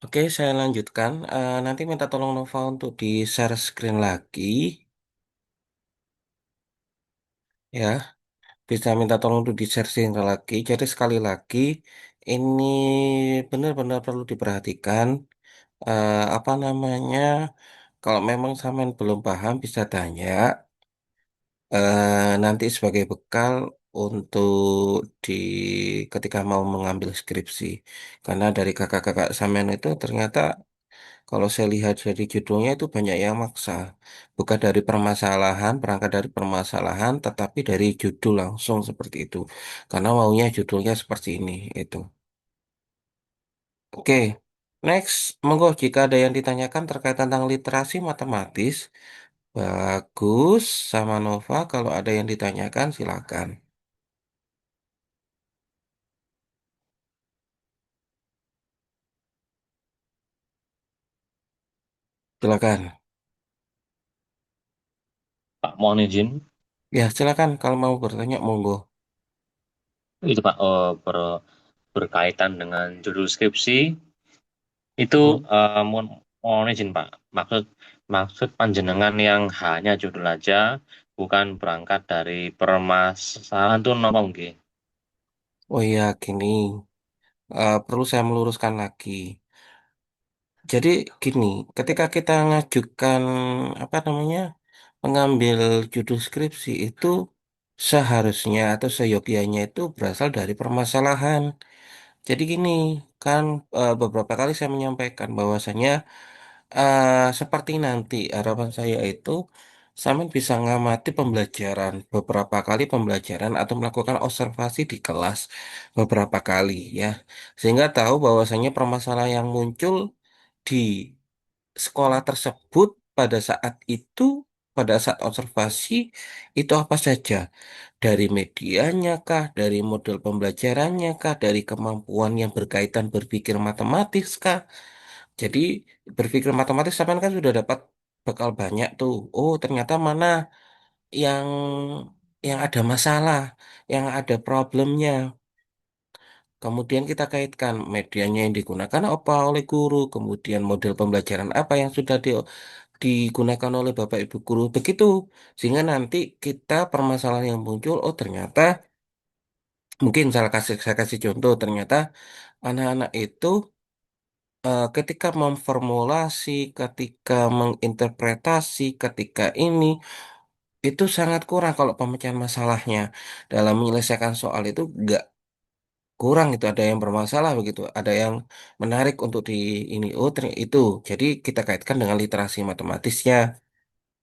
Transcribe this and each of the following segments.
Oke, saya lanjutkan. Nanti minta tolong Nova untuk di-share screen lagi, ya. Bisa minta tolong untuk di-share screen lagi. Jadi sekali lagi, ini benar-benar perlu diperhatikan. Apa namanya? Kalau memang sampean belum paham, bisa tanya. Nanti sebagai bekal untuk di ketika mau mengambil skripsi. Karena dari kakak-kakak sampean itu ternyata kalau saya lihat dari judulnya itu banyak yang maksa. Bukan dari permasalahan, berangkat dari permasalahan, tetapi dari judul langsung seperti itu. Karena maunya judulnya seperti ini, itu. Oke, next. Monggo jika ada yang ditanyakan terkait tentang literasi matematis, bagus sama Nova. Kalau ada yang ditanyakan, silakan. Silakan. Pak, mohon izin. Ya, silakan kalau mau bertanya, monggo. Itu Pak, berkaitan dengan judul skripsi, itu Hmm. mohon izin Pak. Maksud maksud panjenengan yang hanya judul aja, bukan berangkat dari permasalahan tuh nopo nggih? Oh iya, gini. Perlu saya meluruskan lagi. Jadi gini, ketika kita ngajukan apa namanya mengambil judul skripsi itu seharusnya atau seyogyanya itu berasal dari permasalahan. Jadi gini, kan beberapa kali saya menyampaikan bahwasanya seperti nanti harapan saya itu Samen bisa ngamati pembelajaran beberapa kali pembelajaran atau melakukan observasi di kelas beberapa kali ya, sehingga tahu bahwasanya permasalahan yang muncul di sekolah tersebut pada saat itu, pada saat observasi itu apa saja, dari medianya kah, dari model pembelajarannya kah, dari kemampuan yang berkaitan berpikir matematis kah. Jadi berpikir matematis sampean kan sudah dapat bekal banyak tuh. Oh, ternyata mana yang ada masalah, yang ada problemnya. Kemudian kita kaitkan medianya yang digunakan apa oleh guru, kemudian model pembelajaran apa yang sudah digunakan oleh Bapak Ibu guru. Begitu. Sehingga nanti kita permasalahan yang muncul, oh ternyata mungkin saya kasih contoh, ternyata anak-anak itu ketika memformulasi, ketika menginterpretasi, ketika ini itu sangat kurang kalau pemecahan masalahnya dalam menyelesaikan soal itu nggak kurang, itu ada yang bermasalah begitu, ada yang menarik untuk di ini, oh itu. Jadi kita kaitkan dengan literasi matematisnya.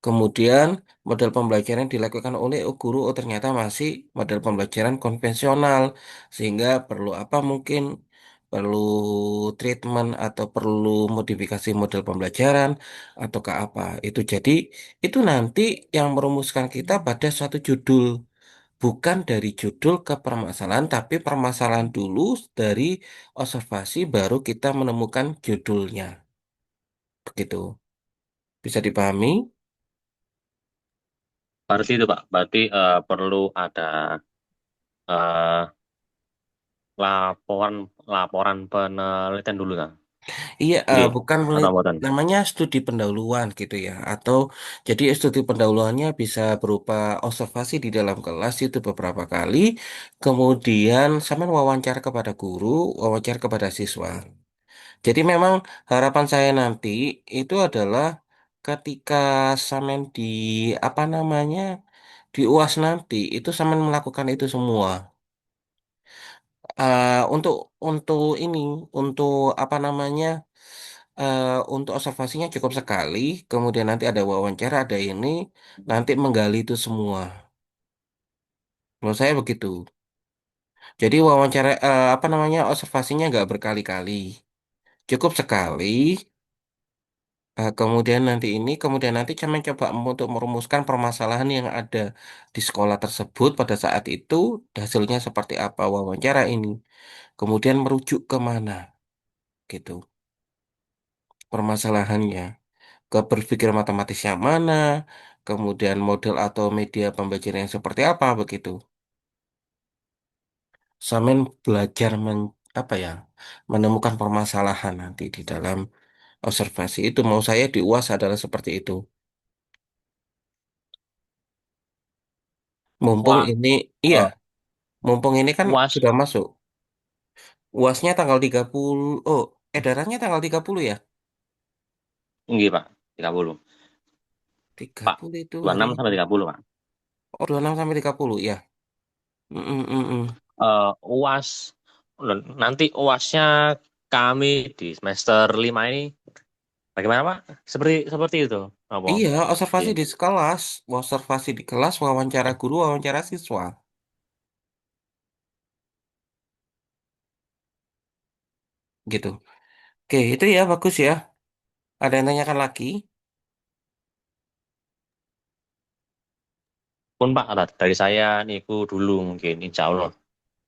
Kemudian model pembelajaran yang dilakukan oleh guru, oh ternyata masih model pembelajaran konvensional, sehingga perlu apa mungkin perlu treatment atau perlu modifikasi model pembelajaran atau ke apa itu. Jadi itu nanti yang merumuskan kita pada suatu judul, bukan dari judul ke permasalahan, tapi permasalahan dulu dari observasi baru kita menemukan judulnya. Begitu. Bisa dipahami? Berarti itu Pak, berarti perlu ada eh, laporan laporan penelitian dulu kan? Iya, Nggih, bukan atau mboten? namanya studi pendahuluan gitu ya. Atau jadi studi pendahuluannya bisa berupa observasi di dalam kelas itu beberapa kali, kemudian sampai wawancara kepada guru, wawancara kepada siswa. Jadi memang harapan saya nanti itu adalah ketika samen di apa namanya di UAS nanti itu samen melakukan itu semua. Untuk ini, untuk apa namanya? Untuk observasinya cukup sekali, kemudian nanti ada wawancara, ada ini, nanti menggali itu semua. Menurut saya begitu. Jadi wawancara, apa namanya, observasinya nggak berkali-kali, cukup sekali. Kemudian nanti ini, kemudian nanti kami coba untuk merumuskan permasalahan yang ada di sekolah tersebut pada saat itu, hasilnya seperti apa wawancara ini, kemudian merujuk ke mana, gitu, permasalahannya. Ke berpikir matematis yang mana, kemudian model atau media pembelajaran yang seperti apa begitu. Samen belajar apa ya, menemukan permasalahan nanti di dalam observasi itu. Mau saya di UAS adalah seperti itu. Mumpung Wah, ini, iya, eh, mumpung ini kan UAS, sudah masuk. UASnya tanggal 30, oh, edarannya tanggal 30 ya? enggak Pak, 30. Tiga Pak, puluh itu hari 26 sampai apa? 30 Pak. Oh, 26 sampai 30 ya. Mm, mm, mm, mm. UAS, nanti UASnya kami di semester 5 ini bagaimana Pak? Seperti seperti itu. Apa? Iya, observasi Iya. di kelas, observasi di kelas, wawancara guru, wawancara siswa, gitu. Oke, itu ya bagus ya. Ada yang tanyakan lagi? Pun Pak, dari saya niku dulu mungkin, insya Allah.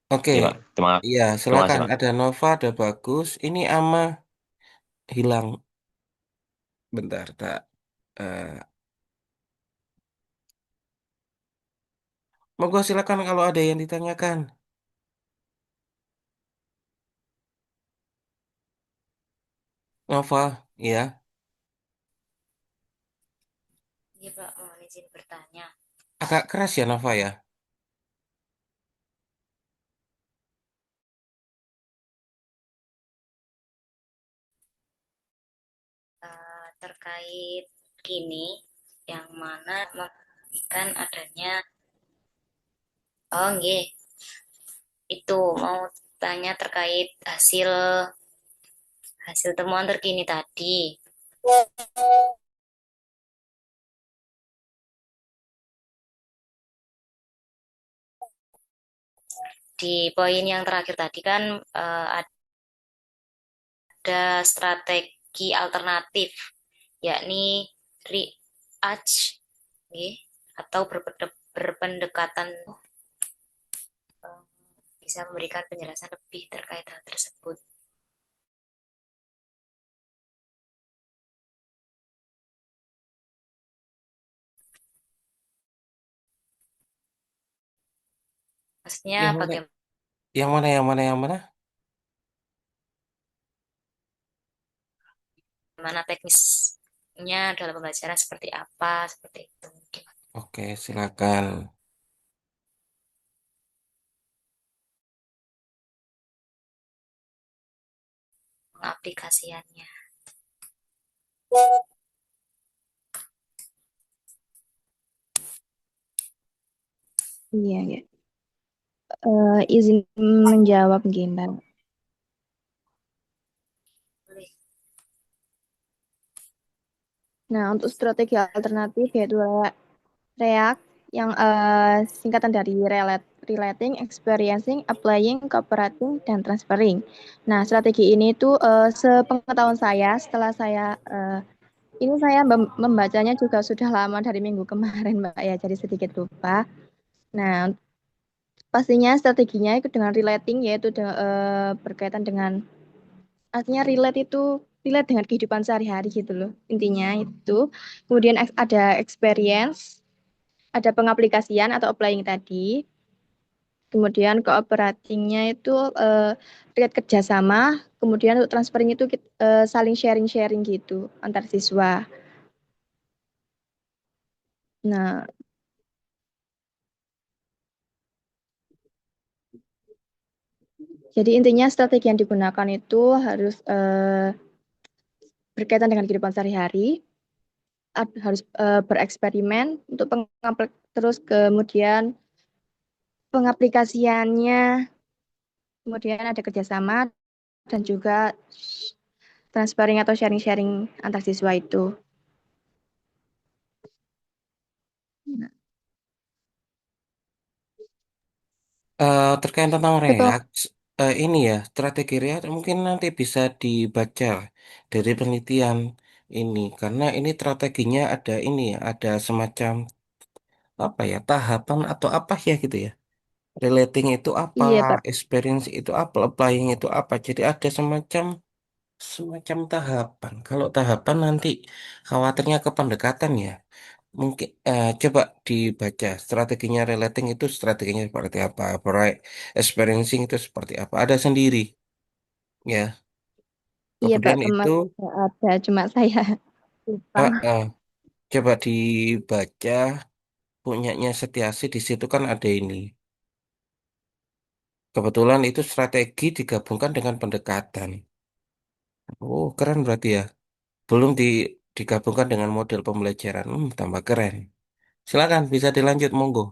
Oke, Iya Pak, iya, terima kasih silakan. Pak. Ada Nova, ada Bagus. Ini Ama hilang. Bentar, tak. eh Monggo silakan kalau ada yang ditanyakan. Nova, ya. Iya Pak, mohon izin bertanya. Agak keras ya Nova ya. Terkait kini, yang mana membuktikan adanya, oh nggih, itu mau tanya terkait hasil hasil temuan terkini tadi. Di poin yang terakhir tadi kan ada strategi alternatif, yakni reach nggih, atau berpendekatan, eh, bisa memberikan penjelasan lebih terkait hal tersebut. Maksudnya Yang mana? bagaimana Yang mana? Yang mana? Yang mana? teknisnya dalam pembelajaran seperti apa, seperti itu mungkin Oke, silakan. pengaplikasiannya. Iya, ya. Izin menjawab gimana? Boleh. Nah, untuk strategi alternatif yaitu REACT yang singkatan dari relating, experiencing, applying, cooperating, dan transferring. Nah, strategi ini tuh sepengetahuan saya, setelah saya ini saya membacanya juga sudah lama dari minggu kemarin, Mbak ya, jadi sedikit lupa. Nah, pastinya strateginya itu dengan relating yaitu berkaitan dengan artinya relate dengan kehidupan sehari-hari gitu loh. Intinya itu. Kemudian ada experience, ada pengaplikasian atau applying tadi. Kemudian cooperatingnya itu terkait kerjasama. Kemudian untuk transferring itu saling sharing-sharing gitu antar siswa. Nah, jadi intinya strategi yang digunakan itu harus berkaitan dengan kehidupan sehari-hari, harus bereksperimen untuk terus kemudian pengaplikasiannya, kemudian ada kerjasama dan juga transferring atau sharing-sharing antar siswa itu. Nah, Terkait tentang itu React, ini ya, strategi React mungkin nanti bisa dibaca dari penelitian ini, karena ini strateginya ada ini ya, ada semacam apa ya, tahapan atau apa ya gitu ya. Relating itu apa, iya Pak. experience itu apa, applying itu apa. Jadi ada semacam semacam tahapan. Kalau tahapan nanti khawatirnya ke pendekatan ya. Mungkin coba dibaca strateginya relating itu strateginya seperti apa, bright experiencing itu seperti apa. Ada sendiri. Ya. Iya, Pak, Kemudian itu, kemarin ada, cuma saya lupa. eh, coba dibaca punyanya Setiasi di situ kan ada ini. Kebetulan itu strategi digabungkan dengan pendekatan. Oh, keren berarti ya. Belum digabungkan dengan model pembelajaran. Tambah keren. Silakan bisa dilanjut, monggo.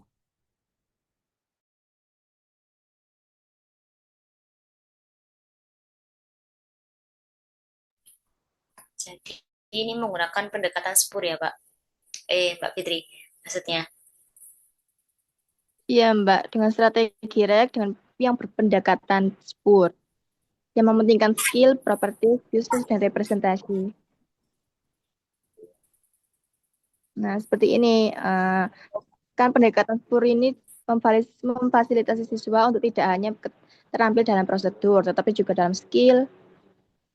Jadi ini menggunakan pendekatan spur ya, Pak. Mbak Fitri, maksudnya. Iya, Mbak, dengan strategi REK dengan yang berpendekatan spur, yang mementingkan skill, properti, uses, dan representasi. Nah, seperti ini, kan pendekatan spur ini memfasilitasi siswa untuk tidak hanya terampil dalam prosedur, tetapi juga dalam skill,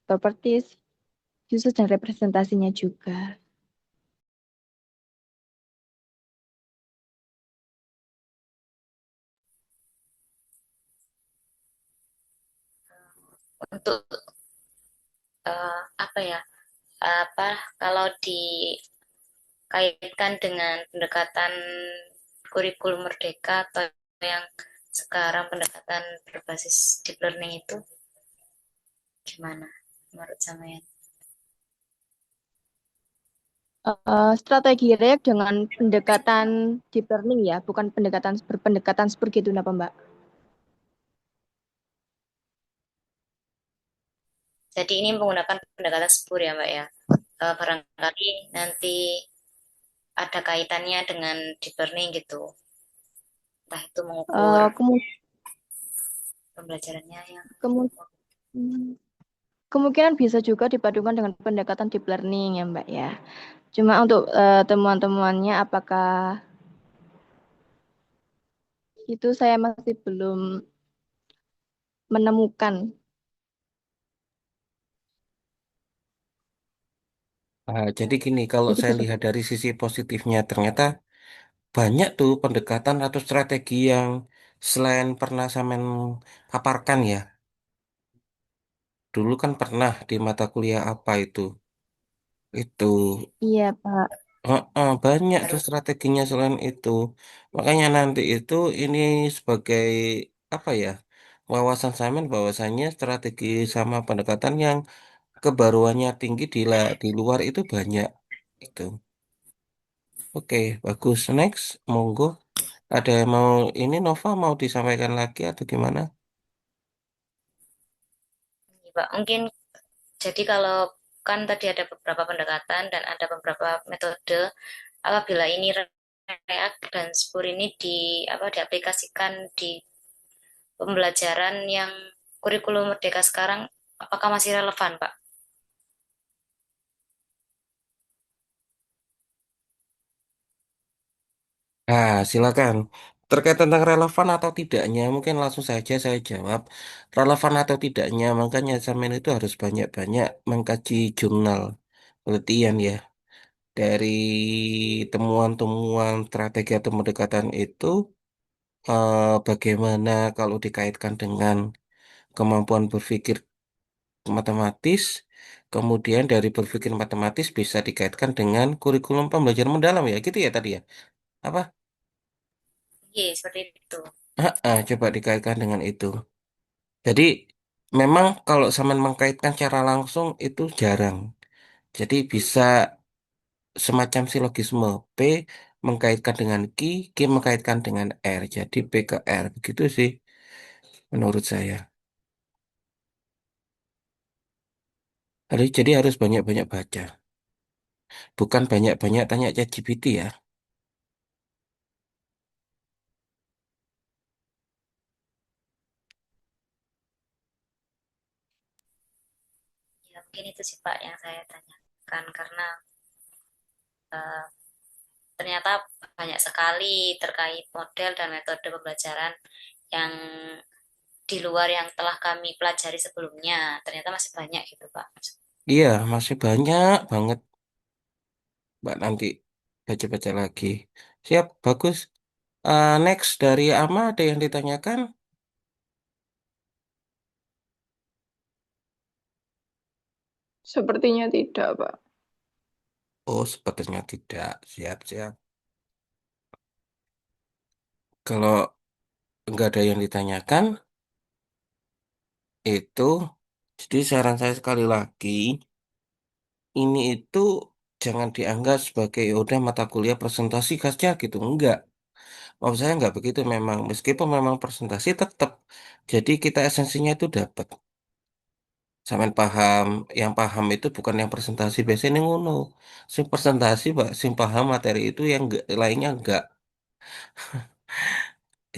properties, uses, dan representasinya juga. Untuk apa ya? Apa kalau dikaitkan dengan pendekatan kurikulum merdeka atau yang sekarang pendekatan berbasis deep learning itu gimana menurut sampean? Strategi REK dengan pendekatan deep learning ya, bukan berpendekatan spur gitu, apa Mbak? Jadi ini menggunakan pendekatan spur ya, Mbak ya. Barangkali nanti ada kaitannya dengan deep learning gitu. Entah itu mengukur Eh, kemu- pembelajarannya yang kemu- Kemungkinan bisa juga dipadukan dengan pendekatan deep learning ya Mbak ya. Cuma untuk temuan-temuannya apakah itu saya masih belum menemukan. Jadi gini, kalau Jadi saya bisa. lihat dari sisi positifnya, ternyata banyak tuh pendekatan atau strategi yang selain pernah saya paparkan ya. Dulu kan pernah di mata kuliah apa itu. Itu Iya Pak. banyak tuh baru strateginya selain itu. Makanya nanti itu ini sebagai apa ya? Wawasan Simon bahwasanya strategi sama pendekatan yang kebaruannya tinggi di luar itu banyak itu. Oke, bagus. Next, monggo. Ada yang mau ini Nova mau disampaikan lagi atau gimana? ini, Pak. Mungkin jadi kalau kan tadi ada beberapa pendekatan dan ada beberapa metode apabila ini React dan Spur ini diaplikasikan di pembelajaran yang kurikulum merdeka sekarang apakah masih relevan, Pak? Silakan. Terkait tentang relevan atau tidaknya, mungkin langsung saja saya jawab. Relevan atau tidaknya, makanya Samin itu harus banyak-banyak mengkaji jurnal penelitian ya. Dari temuan-temuan strategi atau pendekatan itu, bagaimana kalau dikaitkan dengan kemampuan berpikir matematis, kemudian dari berpikir matematis bisa dikaitkan dengan kurikulum pembelajaran mendalam ya, gitu ya tadi ya. Apa? Iya, seperti itu. Coba dikaitkan dengan itu. Jadi memang kalau sama mengkaitkan secara langsung itu jarang. Jadi bisa semacam silogisme P mengkaitkan dengan Q mengkaitkan dengan R. Jadi P ke R begitu sih menurut saya. Jadi harus banyak-banyak baca, bukan banyak-banyak tanya ChatGPT ya. Ya, mungkin itu sih Pak yang saya tanyakan karena eh, ternyata banyak sekali terkait model dan metode pembelajaran yang di luar yang telah kami pelajari sebelumnya. Ternyata masih banyak gitu, Pak. Iya, masih banyak banget. Mbak nanti baca-baca lagi. Siap, bagus. Next dari Ama ada yang ditanyakan? Sepertinya tidak, Pak. Oh, sepertinya tidak. Siap-siap. Kalau nggak ada yang ditanyakan, itu, jadi saran saya sekali lagi, ini itu jangan dianggap sebagai "Ya udah mata kuliah presentasi saja gitu. Enggak. Maksud saya enggak begitu memang. Meskipun memang presentasi tetap. Jadi kita esensinya itu dapat. Sampean paham, yang paham itu bukan yang presentasi biasanya ngono. Sing presentasi, Pak, sing paham materi itu yang enggak, lainnya enggak.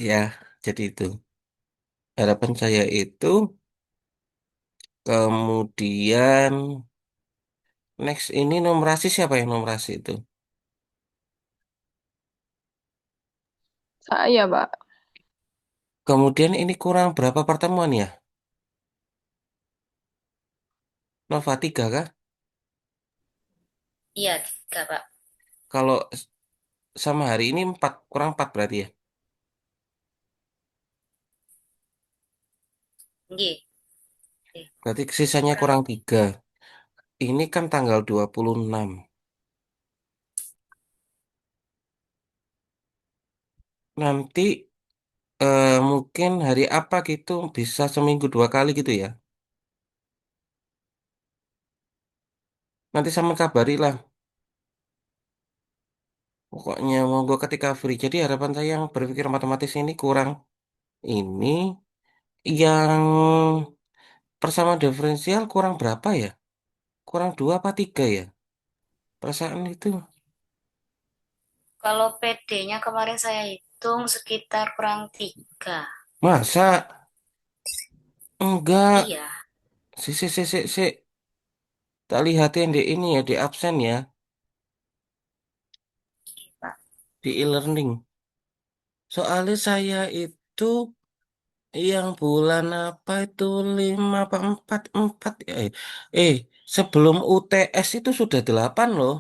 Ya, jadi itu. Harapan saya itu kemudian next ini numerasi siapa yang numerasi itu? Saya, Pak. Kemudian ini kurang berapa pertemuan ya? Nova 3 kah? Iya, tiga, Pak. Kalau sama hari ini 4 kurang 4 berarti ya. Nggih. Nggih, Berarti sisanya kurang. kurang 3. Ini kan tanggal 26. Nanti mungkin hari apa gitu bisa seminggu 2 kali gitu ya. Nanti sama kabari lah. Pokoknya monggo ketika free. Jadi harapan saya yang berpikir matematis ini kurang ini yang persamaan diferensial kurang berapa ya? Kurang 2 apa 3 ya? Perasaan itu. Kalau PD-nya kemarin saya hitung sekitar kurang tiga. Masa? Enggak. Iya, Si. Tak lihatin di ini ya, di absen ya, Pak. di e-learning. Soalnya saya itu yang bulan apa itu 5 apa 4 ya. Eh, sebelum UTS itu sudah 8 loh.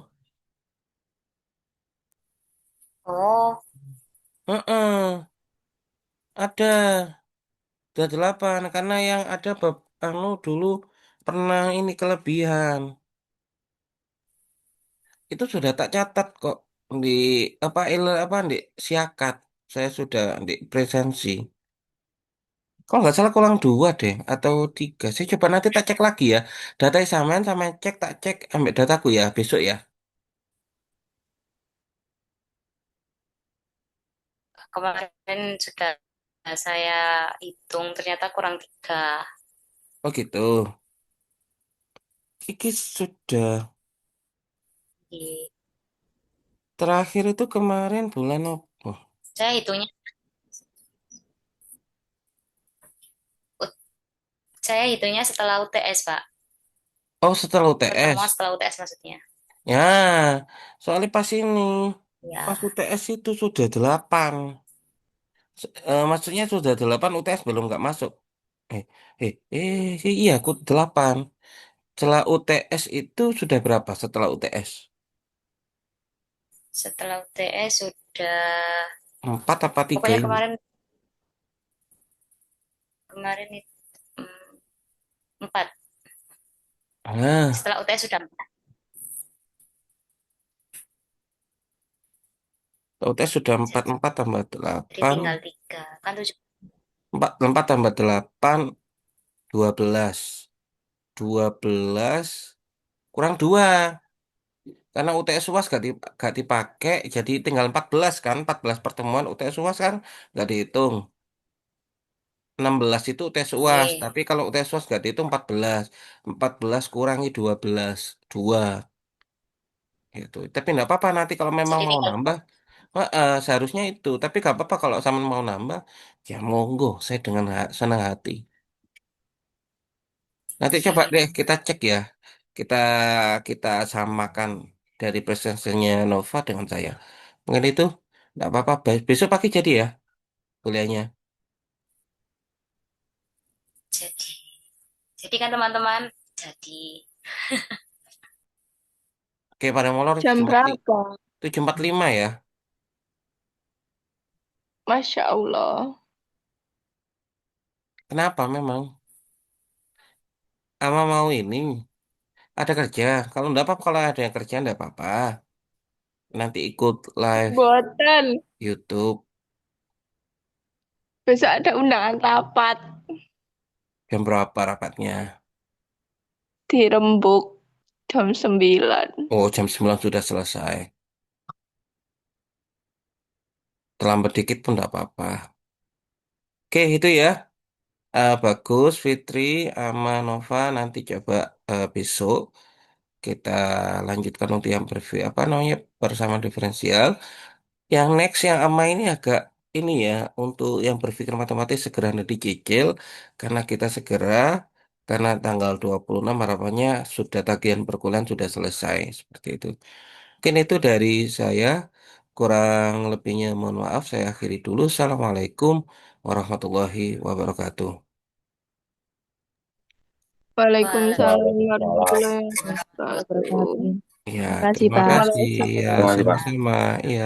Oh, Heeh, ada. Sudah 8. Karena yang ada anu dulu pernah ini kelebihan. Itu sudah tak catat kok di apa apa di siakat. Saya sudah di presensi. Kalau nggak salah kurang 2 deh atau 3. Saya coba nanti tak cek lagi ya. Data samain sama cek tak cek ambil dataku ya besok ya. kemarin sudah saya hitung ternyata kurang tiga. Oh gitu. Iki sudah Nggih. terakhir itu kemarin bulan apa? Saya hitungnya, saya hitungnya setelah UTS, Pak. Oh setelah Pertemuan UTS. setelah UTS maksudnya. Ya, soalnya pas ini pas Ya, UTS itu sudah 8. Maksudnya sudah 8 UTS belum nggak masuk. Eh, iya aku 8. Setelah UTS itu sudah berapa setelah UTS? setelah UTS sudah, 4 apa 3 pokoknya ini? kemarin kemarin itu empat. Ah, Setelah UTS sudah empat. UTS sudah 4 Jadi 4 tambah jadi 8. tinggal tiga. Kan tujuh. 4 tambah 8 12. 12 kurang 2. Karena UTS UAS gak dipakai, jadi tinggal 14 kan. 14 pertemuan UTS UAS kan gak dihitung. 16 itu UTS UAS, Oke. tapi kalau UTS UAS gak dihitung 14. 14 kurangi 12. 2 gitu. Tapi nggak apa-apa nanti kalau memang Jadi mau tinggal nambah, seharusnya itu. Tapi gak apa-apa kalau sama mau nambah, ya monggo. Saya dengan senang hati. Nanti coba siap. deh kita cek ya. Kita kita samakan dari presensinya Nova dengan saya. Mungkin itu nggak apa-apa. Besok pagi jadi ya kuliahnya. Jadi, jadi kan teman-teman, jadi Oke, pada molor Jam berapa? 7.45 ya. Masya Allah. Kenapa memang? Ama mau ini. Ada kerja. Kalau enggak apa, kalau ada yang kerja enggak apa-apa. Nanti ikut live Boten. YouTube. Besok ada undangan rapat Jam berapa rapatnya? di Rembuk jam 9. Oh, jam 9 sudah selesai. Terlambat dikit pun enggak apa-apa. Oke, itu ya. Bagus, Fitri, sama Nova. Nanti coba besok kita lanjutkan untuk yang apa namanya bersama diferensial. Yang next yang ama ini agak ini ya untuk yang berpikir matematis segera dicicil karena kita segera karena tanggal 26 harapannya sudah tagihan perkuliahan sudah selesai seperti itu. Mungkin itu dari saya. Kurang lebihnya mohon maaf saya akhiri dulu. Assalamualaikum warahmatullahi wabarakatuh. Waalaikumsalam Waalaikumsalam. warahmatullahi Wabarakatuh. wabarakatuh. Ya, Terima kasih, terima Pak. kasih. Waalaikumsalam. Ya, Terima kasih, Pak. sama-sama. Iya.